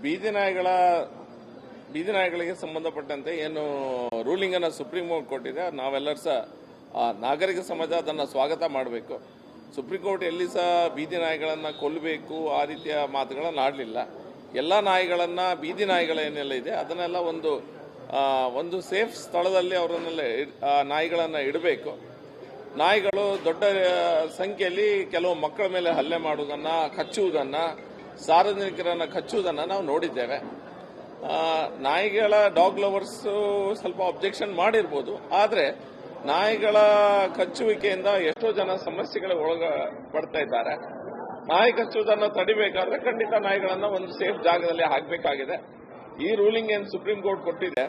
ಬೀದಿ ನಾಯಿಗಳಿಗೆ ಸಂಬಂಧಪಟ್ಟಂತೆ ಏನು ರೂಲಿಂಗ್ ಅನ್ನು ಸುಪ್ರೀಂ ಕೋರ್ಟ್ ಕೊಟ್ಟಿದೆ, ನಾವೆಲ್ಲರೂ ಸಹ ನಾಗರಿಕ ಸಮಾಜ ಅದನ್ನು ಸ್ವಾಗತ ಮಾಡಬೇಕು. ಸುಪ್ರೀಂ ಕೋರ್ಟ್ ಎಲ್ಲಿ ಸಹ ಬೀದಿ ನಾಯಿಗಳನ್ನು ಕೊಲ್ಲಬೇಕು ಆ ರೀತಿಯ ಮಾತುಗಳನ್ನು ಆಡಲಿಲ್ಲ. ಎಲ್ಲ ನಾಯಿಗಳನ್ನು, ಬೀದಿ ನಾಯಿಗಳೇನೆಲ್ಲ ಇದೆ ಅದನ್ನೆಲ್ಲ ಒಂದು ಸೇಫ್ ಸ್ಥಳದಲ್ಲಿ ಅವರನ್ನೆಲ್ಲ ನಾಯಿಗಳನ್ನು ಇಡಬೇಕು. ನಾಯಿಗಳು ದೊಡ್ಡ ಸಂಖ್ಯೆಯಲ್ಲಿ ಕೆಲವು ಮಕ್ಕಳ ಮೇಲೆ ಹಲ್ಲೆ ಮಾಡುವುದನ್ನು, ಕಚ್ಚುವುದನ್ನು, ಸಾರ್ವಜನಿಕರನ್ನು ಕಚ್ಚುವುದನ್ನು ನಾವು ನೋಡಿದ್ದೇವೆ. ನಾಯಿಗಳ ಡಾಗ್ ಲವರ್ಸ್ ಸ್ವಲ್ಪ ಅಬ್ಜೆಕ್ಷನ್ ಮಾಡಿರ್ಬೋದು, ಆದರೆ ನಾಯಿಗಳ ಕಚ್ಚುವಿಕೆಯಿಂದ ಎಷ್ಟೋ ಜನ ಸಮಸ್ಯೆಗಳಿಗೆ ಒಳಪಡ್ತಾ ಇದ್ದಾರೆ. ನಾಯಿ ಕಚ್ಚುವುದನ್ನು ತಡಿಬೇಕಾದ್ರೆ ಖಂಡಿತ ನಾಯಿಗಳನ್ನು ಒಂದು ಸೇಫ್ ಜಾಗದಲ್ಲಿ ಹಾಕಬೇಕಾಗಿದೆ. ಈ ರೂಲಿಂಗ್ ಏನು ಸುಪ್ರೀಂ ಕೋರ್ಟ್ ಕೊಟ್ಟಿದೆ,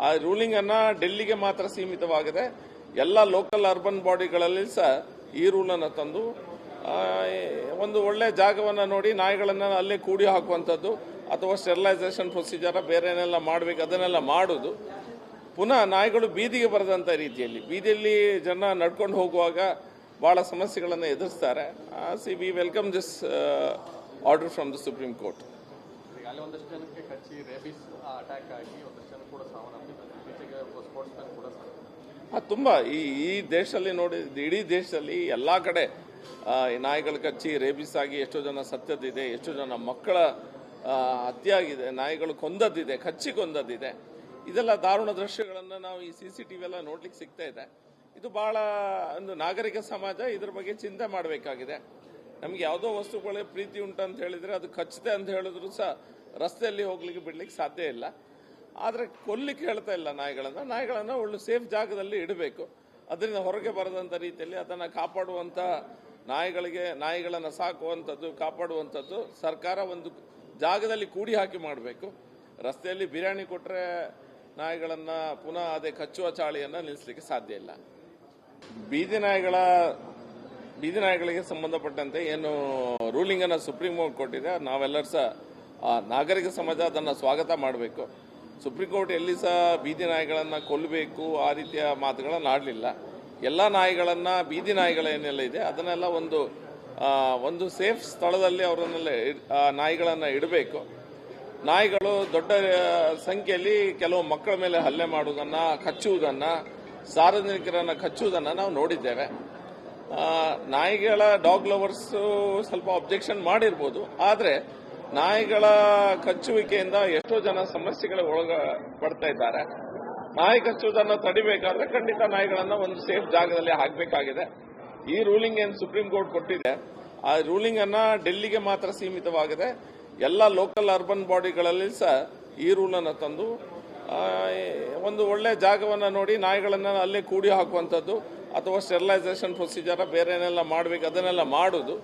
ಆ ರೂಲಿಂಗ್ ಅನ್ನ ಡೆಲ್ಲಿಗೆ ಮಾತ್ರ ಸೀಮಿತವಾಗಿದೆ. ಎಲ್ಲ ಲೋಕಲ್ ಅರ್ಬನ್ ಬಾಡಿಗಳಲ್ಲಿ ಸಹ ಈ ರೂಲನ್ನು ತಂದು ಒಂದು ಒಳ್ಳೆ ಜಾಗವನ್ನು ನೋಡಿ ನಾಯಿಗಳನ್ನು ಅಲ್ಲೇ ಕೂಡಿ ಹಾಕುವಂಥದ್ದು ಅಥವಾ ಸ್ಟೆರಿಲೈಸೇಷನ್ ಪ್ರೊಸೀಜರ್ ಬೇರೆ ಏನೆಲ್ಲ ಮಾಡಬೇಕು ಅದನ್ನೆಲ್ಲ ಮಾಡೋದು. ಪುನಃ ನಾಯಿಗಳು ಬೀದಿಗೆ ಬರದಂಥ ರೀತಿಯಲ್ಲಿ, ಬೀದಿಯಲ್ಲಿ ಜನ ನಡ್ಕೊಂಡು ಹೋಗುವಾಗ ಬಹಳ ಸಮಸ್ಯೆಗಳನ್ನು ಎದುರಿಸ್ತಾರೆ. We welcome this order from the Supreme Court. ಒಂದಷ್ಟು ಜನಕ್ಕೆ ಕಚ್ಚಿ ರೇಬಿಸ್ ಅಟ್ಯಾಕ್ ಆಗಿ ಒಂದಷ್ಟು ಜನ ಕೂಡ ಸಾವನ್ನಪ್ಪಿದ್ದಾರೆ. ಸ್ಪೋರ್ಟ್ಸ್ಮನ್ ಕೂಡ ತುಂಬ ಈ ದೇಶದಲ್ಲಿ ನೋಡಿ, ಇಡೀ ದೇಶದಲ್ಲಿ ಎಲ್ಲ ಕಡೆ ಈ ನಾಯಿಗಳು ಕಚ್ಚಿ ರೇಬಿಸ್ ಆಗಿ ಎಷ್ಟೋ ಜನ ಸತ್ತದ್ದಿದೆ, ಎಷ್ಟೋ ಜನ ಮಕ್ಕಳ ಹತ್ಯೆ ಆಗಿದೆ, ನಾಯಿಗಳು ಕೊಂದದ್ದಿದೆ, ಕಚ್ಚಿ ಕೊಂದದ್ದಿದೆ. ಇದೆಲ್ಲ ದಾರುಣ ದೃಶ್ಯಗಳನ್ನು ನಾವು ಈ CCTV ಎಲ್ಲ ನೋಡ್ಲಿಕ್ಕೆ ಸಿಗ್ತಾ ಇದೆ. ಇದು ಬಹಳ ಒಂದು ನಾಗರಿಕ ಸಮಾಜ ಇದ್ರ ಬಗ್ಗೆ ಚಿಂತೆ ಮಾಡಬೇಕಾಗಿದೆ. ನಮ್ಗೆ ಯಾವುದೋ ವಸ್ತುಗಳೇ ಪ್ರೀತಿ ಉಂಟಂತ ಹೇಳಿದ್ರೆ ಅದು ಕಚ್ಚುತ್ತೆ ಅಂತ ಹೇಳಿದ್ರು ಸಹ ರಸ್ತೆಯಲ್ಲಿ ಹೋಗ್ಲಿಕ್ಕೆ ಬಿಡ್ಲಿಕ್ಕೆ ಸಾಧ್ಯ ಇಲ್ಲ. ಆದರೆ ಕೊಲ್ಲಿಕ್ಕೆ ಹೇಳ್ತಾ ಇಲ್ಲ ನಾಯಿಗಳನ್ನು ಒಳ್ಳೆ ಸೇಫ್ ಜಾಗದಲ್ಲಿ ಇಡಬೇಕು. ಅದರಿಂದ ಹೊರಗೆ ಬರದಂಥ ರೀತಿಯಲ್ಲಿ ಅದನ್ನು ಕಾಪಾಡುವಂಥ ನಾಯಿಗಳನ್ನು ಸಾಕುವಂಥದ್ದು, ಕಾಪಾಡುವಂಥದ್ದು ಸರ್ಕಾರ ಒಂದು ಜಾಗದಲ್ಲಿ ಕೂಡಿ ಹಾಕಿ ಮಾಡಬೇಕು. ರಸ್ತೆಯಲ್ಲಿ ಬಿರಿಯಾನಿ ಕೊಟ್ಟರೆ ನಾಯಿಗಳನ್ನು ಪುನಃ ಅದೇ ಕಚ್ಚುವ ಚಾಳಿಯನ್ನು ನಿಲ್ಲಿಸಲಿಕ್ಕೆ ಸಾಧ್ಯ ಇಲ್ಲ. ಬೀದಿ ನಾಯಿಗಳಿಗೆ ಸಂಬಂಧಪಟ್ಟಂತೆ ಏನು ರೂಲಿಂಗ್ ಅನ್ನು ಸುಪ್ರೀಂ ಕೋರ್ಟ್ ಕೊಟ್ಟಿದೆ, ನಾವೆಲ್ಲರೂ ಸಹ ನಾಗರಿಕ ಸಮಾಜ ಅದನ್ನು ಸ್ವಾಗತ ಮಾಡಬೇಕು. ಸುಪ್ರೀಂ ಕೋರ್ಟ್ ಎಲ್ಲಿ ಸಹ ಬೀದಿ ನಾಯಿಗಳನ್ನು ಕೊಲ್ಲಬೇಕು ಆ ರೀತಿಯ ಮಾತುಗಳನ್ನು ಆಡಲಿಲ್ಲ. ಎಲ್ಲ ನಾಯಿಗಳನ್ನು, ಬೀದಿ ನಾಯಿಗಳೇನೆಲ್ಲ ಇದೆ ಅದನ್ನೆಲ್ಲ ಒಂದು ಸೇಫ್ ಸ್ಥಳದಲ್ಲಿ ಅವರನ್ನೆಲ್ಲ ನಾಯಿಗಳನ್ನು ಇಡಬೇಕು. ನಾಯಿಗಳು ದೊಡ್ಡ ಸಂಖ್ಯೆಯಲ್ಲಿ ಕೆಲವು ಮಕ್ಕಳ ಮೇಲೆ ಹಲ್ಲೆ ಮಾಡುವುದನ್ನು, ಕಚ್ಚುವುದನ್ನು, ಸಾರ್ವಜನಿಕರನ್ನು ಕಚ್ಚುವುದನ್ನು ನಾವು ನೋಡಿದ್ದೇವೆ. ನಾಯಿಗಳ ಡಾಗ್ ಲವರ್ಸ್ ಸ್ವಲ್ಪ ಅಬ್ಜೆಕ್ಷನ್ ಮಾಡಿರ್ಬೋದು, ಆದರೆ ನಾಯಿಗಳ ಕಚ್ಚುವಿಕೆಯಿಂದ ಎಷ್ಟೋ ಜನ ಸಮಸ್ಯೆಗಳಿಗೆ ಒಳಪಡ್ತಾ ಇದ್ದಾರೆ. ನಾಯಿ ಕಚ್ಚುವುದನ್ನು ತಡಿಬೇಕಾದ್ರೆ ಖಂಡಿತ ನಾಯಿಗಳನ್ನು ಒಂದು ಸೇಫ್ ಜಾಗದಲ್ಲಿ ಹಾಕಬೇಕಾಗಿದೆ. ಈ ರೂಲಿಂಗ್ ಏನು ಸುಪ್ರೀಂ ಕೋರ್ಟ್ ಕೊಟ್ಟಿದೆ, ಆ ರೂಲಿಂಗ್ ಅನ್ನ ಡೆಲ್ಲಿಗೆ ಮಾತ್ರ ಸೀಮಿತವಾಗಿದೆ. ಎಲ್ಲ ಲೋಕಲ್ ಅರ್ಬನ್ ಬಾಡಿಗಳಲ್ಲಿ ಸಹ ಈ ರೂಲನ್ನು ತಂದು ಒಂದು ಒಳ್ಳೆ ಜಾಗವನ್ನು ನೋಡಿ ನಾಯಿಗಳನ್ನು ಅಲ್ಲೇ ಕೂಡಿ ಹಾಕುವಂಥದ್ದು ಅಥವಾ ಸ್ಟೆರಿಲೈಸೇಷನ್ ಪ್ರೊಸೀಜರ್ ಬೇರೆ ಏನೆಲ್ಲ ಮಾಡಬೇಕು ಅದನ್ನೆಲ್ಲ ಮಾಡೋದು.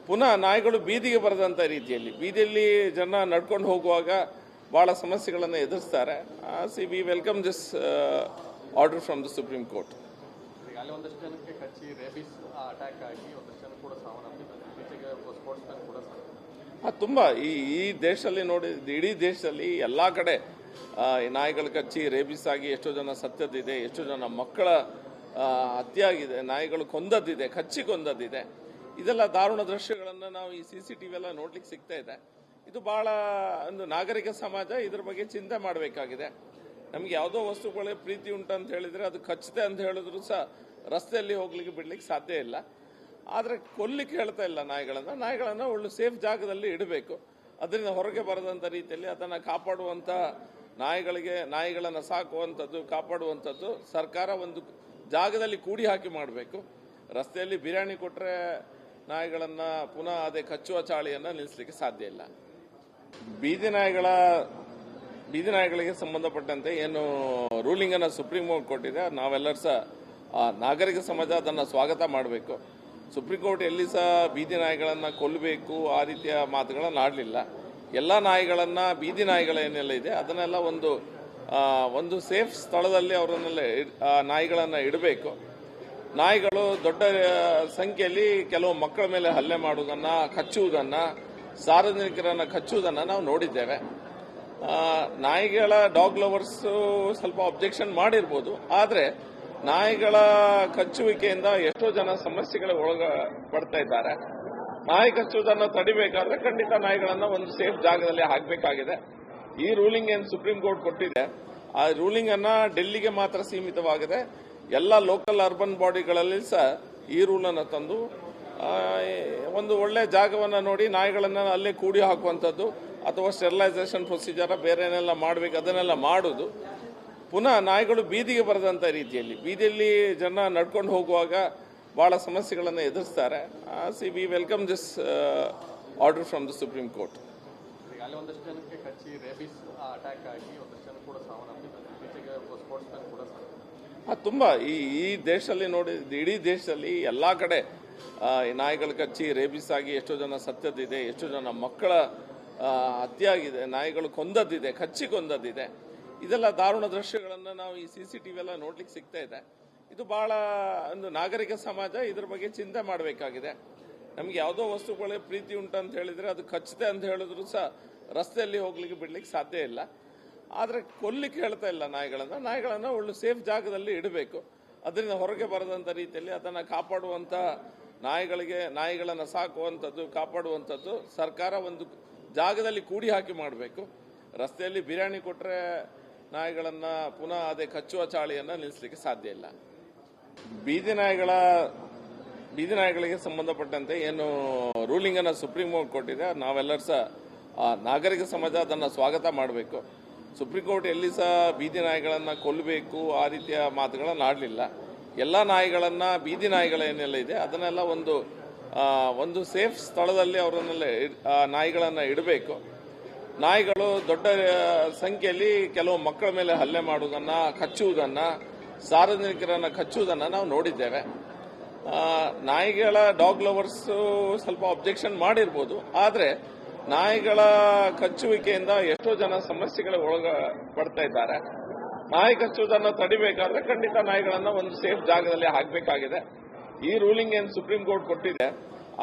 ಪುನಃ ನಾಯಿಗಳು ಬೀದಿಗೆ ಬರದಂಥ ರೀತಿಯಲ್ಲಿ, ಬೀದಿಯಲ್ಲಿ ಜನ ನಡ್ಕೊಂಡು ಹೋಗುವಾಗ ಬಹಳ ಸಮಸ್ಯೆಗಳನ್ನು ಎದುರಿಸ್ತಾರೆ. We welcome this order from the Supreme Court. ಒಂದಷ್ಟು ಜನಕ್ಕೆ ಕಚ್ಚಿ ರೇಬಿಸ್ ಅಟ್ಯಾಕ್ ಆಗಿ ಒಂದಷ್ಟು ಜನ ಕೂಡ ಸಾವನ್ನಪ್ಪಿದ್ದಾರೆ. ಸ್ಪೋರ್ಟ್ಸ್ಮನ್ ಕೂಡ ತುಂಬ ಈ ದೇಶದಲ್ಲಿ ನೋಡಿ, ಇಡೀ ದೇಶದಲ್ಲಿ ಎಲ್ಲ ಕಡೆ ಈ ನಾಯಿಗಳು ಕಚ್ಚಿ ರೇಬಿಸ್ ಆಗಿ ಎಷ್ಟೋ ಜನ ಸತ್ತದ್ದಿದೆ, ಎಷ್ಟೋ ಜನ ಮಕ್ಕಳ ಹತ್ಯೆ ಆಗಿದೆ, ನಾಯಿಗಳು ಕೊಂದದ್ದಿದೆ, ಕಚ್ಚಿ ಕೊಂದದ್ದಿದೆ. ಇದೆಲ್ಲ ದಾರುಣ ದೃಶ್ಯಗಳನ್ನು ನಾವು ಈ CCTV ಎಲ್ಲ ನೋಡ್ಲಿಕ್ಕೆ ಸಿಗ್ತಾ ಇದೆ. ಇದು ಬಹಳ ಒಂದು ನಾಗರಿಕ ಸಮಾಜ ಇದ್ರ ಬಗ್ಗೆ ಚಿಂತೆ ಮಾಡಬೇಕಾಗಿದೆ. ನಮ್ಗೆ ಯಾವುದೋ ವಸ್ತುಗಳೇ ಪ್ರೀತಿ ಉಂಟಂತ ಹೇಳಿದ್ರೆ ಅದು ಕಚ್ಚುತ್ತೆ ಅಂತ ಹೇಳಿದ್ರು ಸಹ ರಸ್ತೆಯಲ್ಲಿ ಹೋಗ್ಲಿಕ್ಕೆ ಬಿಡ್ಲಿಕ್ಕೆ ಸಾಧ್ಯ ಇಲ್ಲ. ಆದರೆ ಕೊಲ್ಲಿಕ್ಕೆ ಹೇಳ್ತಾ ಇಲ್ಲ ನಾಯಿಗಳನ್ನು ಒಳ್ಳೆ ಸೇಫ್ ಜಾಗದಲ್ಲಿ ಇಡಬೇಕು. ಅದರಿಂದ ಹೊರಗೆ ಬರದಂಥ ರೀತಿಯಲ್ಲಿ ಅದನ್ನು ಕಾಪಾಡುವಂಥ ನಾಯಿಗಳನ್ನು ಸಾಕುವಂಥದ್ದು, ಕಾಪಾಡುವಂಥದ್ದು ಸರ್ಕಾರ ಒಂದು ಜಾಗದಲ್ಲಿ ಕೂಡಿ ಹಾಕಿ ಮಾಡಬೇಕು. ರಸ್ತೆಯಲ್ಲಿ ಬಿರಿಯಾನಿ ಕೊಟ್ಟರೆ ನಾಯಿಗಳನ್ನು ಪುನಃ ಅದೇ ಕಚ್ಚುವ ಚಾಳಿಯನ್ನು ನಿಲ್ಲಿಸಲಿಕ್ಕೆ ಸಾಧ್ಯ ಇಲ್ಲ. ಬೀದಿ ನಾಯಿಗಳಿಗೆ ಸಂಬಂಧಪಟ್ಟಂತೆ ಏನು ರೂಲಿಂಗ್ ಅನ್ನು ಸುಪ್ರೀಂ ಕೋರ್ಟ್ ಕೊಟ್ಟಿದೆ, ನಾವೆಲ್ಲರೂ ಸಹ ನಾಗರಿಕ ಸಮಾಜ ಅದನ್ನು ಸ್ವಾಗತ ಮಾಡಬೇಕು. ಸುಪ್ರೀಂ ಕೋರ್ಟ್ ಎಲ್ಲಿ ಸಹ ಬೀದಿ ನಾಯಿಗಳನ್ನು ಕೊಲ್ಲಬೇಕು ಆ ರೀತಿಯ ಮಾತುಗಳನ್ನು ಆಡಲಿಲ್ಲ. ಎಲ್ಲ ನಾಯಿಗಳನ್ನು, ಬೀದಿ ನಾಯಿಗಳೇನೆಲ್ಲ ಇದೆ ಅದನ್ನೆಲ್ಲ ಒಂದು ಸೇಫ್ ಸ್ಥಳದಲ್ಲಿ ಅವರನ್ನೆಲ್ಲ ನಾಯಿಗಳನ್ನು ಇಡಬೇಕು. ನಾಯಿಗಳು ದೊಡ್ಡ ಸಂಖ್ಯೆಯಲ್ಲಿ ಕೆಲವು ಮಕ್ಕಳ ಮೇಲೆ ಹಲ್ಲೆ ಮಾಡುವುದನ್ನು, ಕಚ್ಚುವುದನ್ನು, ಸಾರ್ವಜನಿಕರನ್ನು ಕಚ್ಚುವುದನ್ನು ನಾವು ನೋಡಿದ್ದೇವೆ. ನಾಯಿಗಳ ಡಾಗ್ ಲವರ್ಸ್ ಸ್ವಲ್ಪ ಅಬ್ಜೆಕ್ಷನ್ ಮಾಡಿರ್ಬೋದು, ಆದರೆ ನಾಯಿಗಳ ಕಚ್ಚುವಿಕೆಯಿಂದ ಎಷ್ಟೋ ಜನ ಸಮಸ್ಯೆಗಳಿಗೆ ಒಳಪಡ್ತಾ ಇದ್ದಾರೆ. ನಾಯಿ ಕಚ್ಚುವುದನ್ನು ತಡಿಬೇಕಾದ್ರೆ ಖಂಡಿತ ನಾಯಿಗಳನ್ನ ಒಂದು ಸೇಫ್ ಜಾಗದಲ್ಲಿ ಹಾಕಬೇಕಾಗಿದೆ. ಈ ರೂಲಿಂಗ್ ಏನು ಸುಪ್ರೀಂ ಕೋರ್ಟ್ ಕೊಟ್ಟಿದೆ, ಆ ರೂಲಿಂಗ್ ಅನ್ನ ಡೆಲ್ಲಿಗೆ ಮಾತ್ರ ಸೀಮಿತವಾಗಿದೆ. ಎಲ್ಲ ಲೋಕಲ್ ಅರ್ಬನ್ ಬಾಡಿಗಳಲ್ಲಿ ಸಹ ಈ ರೂಲ್ ಅನ್ನು ತಂದು ಒಂದು ಒಳ್ಳೆ ಜಾಗವನ್ನು ನೋಡಿ ನಾಯಿಗಳನ್ನ ಅಲ್ಲೇ ಕೂಡಿ ಹಾಕುವಂಥದ್ದು ಅಥವಾ ಸ್ಟೆರಿಲೈಸೇಷನ್ ಪ್ರೊಸೀಜರ್ ಬೇರೆ ಏನೆಲ್ಲ ಮಾಡಬೇಕು ಅದನ್ನೆಲ್ಲ ಮಾಡೋದು. ಪುನಃ ನಾಯಿಗಳು ಬೀದಿಗೆ ಬರದಂಥ ರೀತಿಯಲ್ಲಿ, ಬೀದಿಯಲ್ಲಿ ಜನ ನಡ್ಕೊಂಡು ಹೋಗುವಾಗ ಬಹಳ ಸಮಸ್ಯೆಗಳನ್ನು ಎದುರಿಸ್ತಾರೆ. We welcome this order from the Supreme Court. ಈಗಾಗಲೇ ಒಂದಷ್ಟು ಜನಕ್ಕೆ ಕಚ್ಚಿ ರೇಬಿಸ್ ಅಟ್ಯಾಕ್ ಆಗಿ ಒಂದಷ್ಟು ಜನ ಕೂಡ ಸಾವನ್ನಪ್ಪಿದ್ದಾರೆ. ಇತ್ತೀಚೆಗೆ ಒಬ್ಬ ಸ್ಪೋರ್ಟ್ಸ್ ಮ್ಯಾನ್ ಕೂಡ ತುಂಬ ಈ ದೇಶದಲ್ಲಿ ನೋಡಿ, ಇಡೀ ದೇಶದಲ್ಲಿ ಎಲ್ಲ ಕಡೆ ಈ ನಾಯಿಗಳು ಕಚ್ಚಿ ರೇಬಿಸ್ ಆಗಿ ಎಷ್ಟೋ ಜನ ಸತ್ತದ್ದಿದೆ, ಎಷ್ಟೋ ಜನ ಮಕ್ಕಳ ಹತ್ಯೆ ಆಗಿದೆ, ನಾಯಿಗಳು ಕೊಂದದ್ದಿದೆ, ಕಚ್ಚಿ ಕೊಂದದ್ದಿದೆ. ಇದೆಲ್ಲ ದಾರುಣ ದೃಶ್ಯಗಳನ್ನು ನಾವು ಈ CCTV ಎಲ್ಲ ನೋಡ್ಲಿಕ್ಕೆ ಸಿಗ್ತಾ ಇದೆ. ಇದು ಬಹಳ ಒಂದು ನಾಗರಿಕ ಸಮಾಜ ಇದ್ರ ಬಗ್ಗೆ ಚಿಂತೆ ಮಾಡಬೇಕಾಗಿದೆ. ನಮ್ಗೆ ಯಾವುದೋ ವಸ್ತುಗಳಿಗೆ ಪ್ರೀತಿ ಉಂಟಂತ ಹೇಳಿದ್ರೆ ಅದು ಕಚ್ಚುತ್ತೆ ಅಂತ ಹೇಳಿದ್ರು ಸಹ ರಸ್ತೆಯಲ್ಲಿ ಹೋಗ್ಲಿಕ್ಕೆ ಬಿಡ್ಲಿಕ್ಕೆ ಸಾಧ್ಯ ಇಲ್ಲ. ಆದರೆ ಕೊಲ್ಲಿಕ್ಕೆ ಹೇಳ್ತಾ ಇಲ್ಲ ನಾಯಿಗಳನ್ನ ಒಳ್ಳೆ ಸೇಫ್ ಜಾಗದಲ್ಲಿ ಇಡಬೇಕು. ಅದರಿಂದ ಹೊರಗೆ ಬರದಂಥ ರೀತಿಯಲ್ಲಿ ಅದನ್ನು ಕಾಪಾಡುವಂಥ ನಾಯಿಗಳನ್ನು ಸಾಕುವಂಥದ್ದು, ಕಾಪಾಡುವಂಥದ್ದು ಸರ್ಕಾರ ಒಂದು ಜಾಗದಲ್ಲಿ ಕೂಡಿ ಹಾಕಿ ಮಾಡಬೇಕು. ರಸ್ತೆಯಲ್ಲಿ ಬಿರಿಯಾನಿ ಕೊಟ್ಟರೆ ನಾಯಿಗಳನ್ನು ಪುನಃ ಅದೇ ಕಚ್ಚುವ ಚಾಳಿಯನ್ನು ನಿಲ್ಲಿಸಲಿಕ್ಕೆ ಸಾಧ್ಯ ಇಲ್ಲ. ಬೀದಿ ನಾಯಿಗಳಿಗೆ ಸಂಬಂಧಪಟ್ಟಂತೆ ಏನು ರೂಲಿಂಗ್ ಅನ್ನು ಸುಪ್ರೀಂ ಕೋರ್ಟ್ ಕೊಟ್ಟಿದೆ, ನಾವೆಲ್ಲರೂ ಸಹ ನಾಗರಿಕ ಸಮಾಜ ಅದನ್ನು ಸ್ವಾಗತ ಮಾಡಬೇಕು. ಸುಪ್ರೀಂ ಕೋರ್ಟ್ ಎಲ್ಲಿ ಸಹ ಬೀದಿ ನಾಯಿಗಳನ್ನು ಕೊಲ್ಲಬೇಕು ಆ ರೀತಿಯ ಮಾತುಗಳನ್ನು ಆಡಲಿಲ್ಲ. ಎಲ್ಲ ನಾಯಿಗಳನ್ನು, ಬೀದಿ ನಾಯಿಗಳೇನೆಲ್ಲ ಇದೆ ಅದನ್ನೆಲ್ಲ ಒಂದು ಸೇಫ್ ಸ್ಥಳದಲ್ಲಿ ಅವರನ್ನೆಲ್ಲ ನಾಯಿಗಳನ್ನು ಇಡಬೇಕು. ನಾಯಿಗಳು ದೊಡ್ಡ ಸಂಖ್ಯೆಯಲ್ಲಿ ಕೆಲವು ಮಕ್ಕಳ ಮೇಲೆ ಹಲ್ಲೆ ಮಾಡುವುದನ್ನು, ಕಚ್ಚುವುದನ್ನು, ಸಾರ್ವಜನಿಕರನ್ನು ಕಚ್ಚುವುದನ್ನು ನಾವು ನೋಡಿದ್ದೇವೆ. ಡಾಗ್ ಲವರ್ಸ್ ಸ್ವಲ್ಪ ಅಬ್ಜೆಕ್ಷನ್ ಮಾಡಿರ್ಬೋದು, ಆದರೆ ನಾಯಿಗಳ ಕಚ್ಚುವಿಕೆಯಿಂದ ಎಷ್ಟೋ ಜನ ಸಮಸ್ಯೆಗಳಿಗೆ ಒಳಪಡ್ತಾ ಇದ್ದಾರೆ. ನಾಯಿ ಕಚ್ಚುವುದನ್ನು ತಡಿಬೇಕಾದ್ರೆ ಖಂಡಿತ ನಾಯಿಗಳನ್ನ ಒಂದು ಸೇಫ್ ಜಾಗದಲ್ಲಿ ಹಾಕಬೇಕಾಗಿದೆ. ಈ ರೂಲಿಂಗ್ ಏನು ಸುಪ್ರೀಂ ಕೋರ್ಟ್ ಕೊಟ್ಟಿದೆ,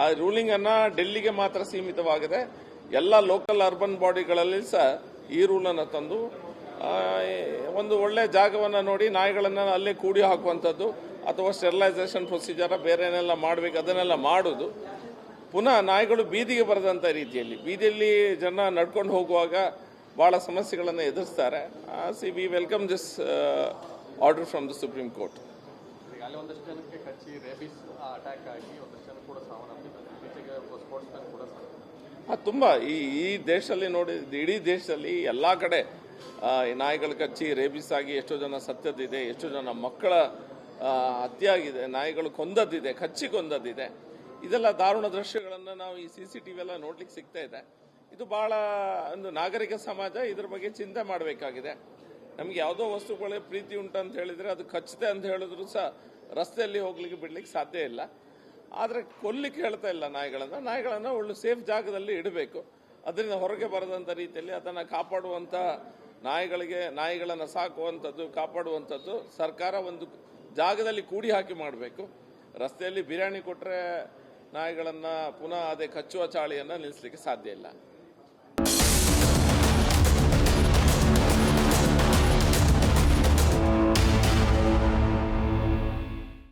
ಆ ರೂಲಿಂಗ್ ಅನ್ನ ಡೆಲ್ಲಿಗೆ ಮಾತ್ರ ಸೀಮಿತವಾಗಿದೆ. ಎಲ್ಲ ಲೋಕಲ್ ಅರ್ಬನ್ ಬಾಡಿಗಳಲ್ಲಿ ಸಹ ಈ ರೂಲ್ ಅನ್ನು ತಂದು ಒಂದು ಒಳ್ಳೆ ಜಾಗವನ್ನು ನೋಡಿ ನಾಯಿಗಳನ್ನ ಅಲ್ಲೇ ಕೂಡಿ ಹಾಕುವಂಥದ್ದು ಅಥವಾ ಸ್ಟೆರಿಲೈಸೇಷನ್ ಪ್ರೊಸೀಜರ್ ಬೇರೆ ಏನೆಲ್ಲ ಮಾಡಬೇಕು ಅದನ್ನೆಲ್ಲ ಮಾಡೋದು. ಪುನಃ ನಾಯಿಗಳು ಬೀದಿಗೆ ಬರದಂಥ ರೀತಿಯಲ್ಲಿ, ಬೀದಿಯಲ್ಲಿ ಜನ ನಡ್ಕೊಂಡು ಹೋಗುವಾಗ ಬಹಳ ಸಮಸ್ಯೆಗಳನ್ನು ಎದುರಿಸ್ತಾರೆ. We welcome this order from the Supreme Court. ಈಗಾಗಲೇ ಒಂದಷ್ಟು ಜನಕ್ಕೆ ಕಚ್ಚಿ ರೇಬಿಸ್ ಅಟ್ಯಾಕ್ ಆಗಿ ಒಂದಷ್ಟು ಜನ ಕೂಡ ಸಾವನ್ನಪ್ಪಿದ್ದಾರೆ. ಇತ್ತೀಚೆಗೆ ಒಬ್ಬ ಸ್ಪೋರ್ಟ್ಸ್ ಮ್ಯಾನ್ ಕೂಡ ತುಂಬ ಈ ದೇಶದಲ್ಲಿ ನೋಡಿ, ಇಡೀ ದೇಶದಲ್ಲಿ ಎಲ್ಲ ಕಡೆ ಈ ನಾಯಿಗಳು ಕಚ್ಚಿ ರೇಬಿಸ್ ಆಗಿ ಎಷ್ಟೋ ಜನ ಸತ್ತದ್ದಿದೆ, ಎಷ್ಟೋ ಜನ ಮಕ್ಕಳ ಹತ್ಯೆ ಆಗಿದೆ, ನಾಯಿಗಳು ಕೊಂದದ್ದಿದೆ, ಕಚ್ಚಿ ಕೊಂದದ್ದಿದೆ. ಇದೆಲ್ಲ ದಾರುಣ ದೃಶ್ಯಗಳನ್ನು ನಾವು ಈ CCTV ಎಲ್ಲ ನೋಡ್ಲಿಕ್ಕೆ ಸಿಗ್ತಾ ಇದೆ. ಇದು ಬಹಳ ಒಂದು ನಾಗರಿಕ ಸಮಾಜ ಇದ್ರ ಬಗ್ಗೆ ಚಿಂತೆ ಮಾಡಬೇಕಾಗಿದೆ. ನಮ್ಗೆ ಯಾವುದೋ ವಸ್ತುಗಳಿಗೆ ಪ್ರೀತಿ ಉಂಟಂತ ಹೇಳಿದ್ರೆ ಅದು ಕಚ್ಚುತ್ತೆ ಅಂತ ಹೇಳಿದ್ರು ಸಹ ರಸ್ತೆಯಲ್ಲಿ ಹೋಗ್ಲಿಕ್ಕೆ ಬಿಡ್ಲಿಕ್ಕೆ ಸಾಧ್ಯ ಇಲ್ಲ. ಆದರೆ ಕೊಲ್ಲಿಕ್ಕೆ ಹೇಳ್ತಾ ಇಲ್ಲ ನಾಯಿಗಳನ್ನ ಒಳ್ಳೆ ಸೇಫ್ ಜಾಗದಲ್ಲಿ ಇಡಬೇಕು. ಅದರಿಂದ ಹೊರಗೆ ಬರದಂಥ ರೀತಿಯಲ್ಲಿ ಅದನ್ನು ಕಾಪಾಡುವಂಥ ನಾಯಿಗಳನ್ನು ಸಾಕುವಂಥದ್ದು, ಕಾಪಾಡುವಂಥದ್ದು ಸರ್ಕಾರ ಒಂದು ಜಾಗದಲ್ಲಿ ಕೂಡಿ ಹಾಕಿ ಮಾಡಬೇಕು. ರಸ್ತೆಯಲ್ಲಿ ಬಿರಿಯಾನಿ ಕೊಟ್ಟರೆ ನಾಯಿಗಳನ್ನು ಪುನಃ ಅದೇ ಕಚ್ಚುವ ಚಾಳಿಯನ್ನು ನಿಲ್ಲಿಸಲಿಕ್ಕೆ ಸಾಧ್ಯ ಇಲ್ಲ.